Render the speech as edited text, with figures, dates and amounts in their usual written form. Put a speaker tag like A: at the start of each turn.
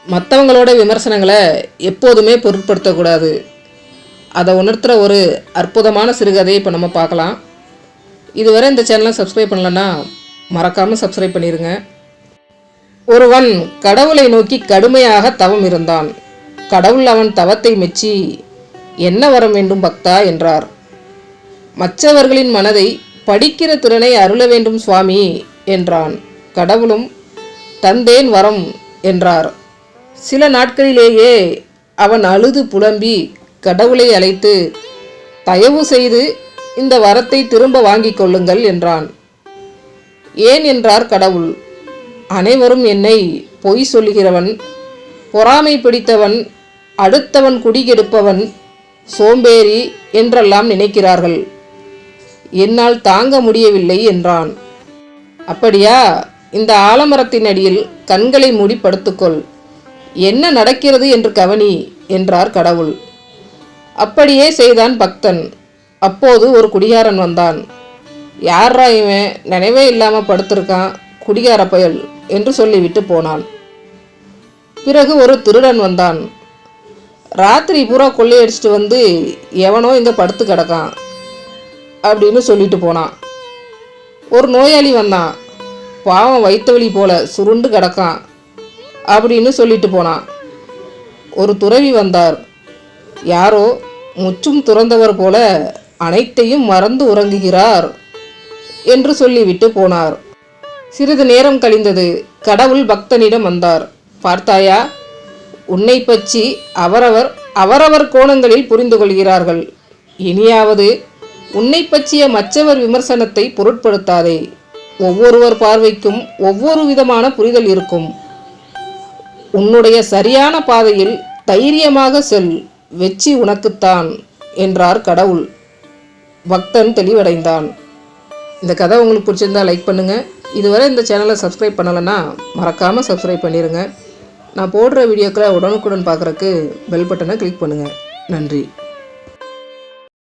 A: மற்றவங்களோட விமர்சனங்களை எப்போதுமே பொருட்படுத்தக்கூடாது. அதை உணர்த்துகிற ஒரு அற்புதமான சிறுகதையை இப்போ நம்ம பார்க்கலாம். இதுவரை இந்த சேனலை சப்ஸ்கிரைப் பண்ணலன்னா மறக்காமல் சப்ஸ்கிரைப் பண்ணிடுங்க. ஒருவன் கடவுளை நோக்கி கடுமையாக தவம் இருந்தான். கடவுள் அவன் தவத்தை மெச்சி, என்ன வரம் வேண்டும் பக்தா என்றார். மற்றவர்களின் மனதை படிக்கிற திறனை அருள வேண்டும் சுவாமி என்றான். கடவுளும் தந்தேன் வரம் என்றார். சில நாட்களிலேயே அவன் அழுது புலம்பி கடவுளை அழைத்து, தயவு செய்து இந்த வரத்தை திரும்ப வாங்கிக் கொள்ளுங்கள் என்றான். ஏன் என்றார் கடவுள். அனைவரும் என்னை பொய் சொல்லுகிறவன், பொறாமை பிடித்தவன், அடுத்தவன் குடிகெடுப்பவன், சோம்பேறி என்றெல்லாம் நினைக்கிறார்கள். என்னால் தாங்க முடியவில்லை என்றான். அப்படியா, இந்த ஆலமரத்தின் அடியில் கண்களை மூடி படுத்துக்கொள், என்ன நடக்கிறது என்று கவனி என்றார் கடவுள். அப்படியே செய்தான் பக்தன். அப்போது ஒரு குடிகாரன் வந்தான். யாரா இவன், நினைவே இல்லாமல் படுத்திருக்கான், குடிகார பயல் என்று சொல்லிவிட்டு போனான். பிறகு ஒரு திருடன் வந்தான். ராத்திரி பூரா கொள்ளையடிச்சிட்டு வந்து எவனோ இங்கே படுத்து கிடக்கான் அப்படின்னு சொல்லிட்டு போனான். ஒரு நோயாளி வந்தான். பாவம் வயிற்று வலி போல சுருண்டு கிடக்கான் அப்படின்னு சொல்லிட்டு போனான். ஒரு துறவி வந்தார். யாரோ முற்றும் துறந்தவர் போல அனைத்தையும் மறந்து உறங்குகிறார் என்று சொல்லிவிட்டு போனார். சிறிது நேரம் கழிந்தது. கடவுள் பக்தனிடம் வந்தார். பார்த்தாயா, உன்னை பற்றி அவரவர் கோணங்களில் புரிந்து கொள்கிறார்கள். இனியாவது உன்னை பற்றிய மற்றவர் விமர்சனத்தை பொருட்படுத்தாதே. ஒவ்வொருவர் பார்வைக்கும் ஒவ்வொரு விதமான புரிதல் இருக்கும். உன்னுடைய சரியான பாதையில் தைரியமாக செல், வெற்றி உனக்குத்தான் என்றார் கடவுள். பக்தன் தெளிவடைந்தான். இந்த கதை உங்களுக்கு பிடிச்சிருந்தா லைக் பண்ணுங்கள். இதுவரை இந்த சேனலை சப்ஸ்கிரைப் பண்ணலைன்னா மறக்காமல் சப்ஸ்கிரைப் பண்ணிடுங்க. நான் போடுற வீடியோக்களை உடனுக்குடன் பார்க்குறக்கு பெல் பட்டனை கிளிக் பண்ணுங்கள். நன்றி.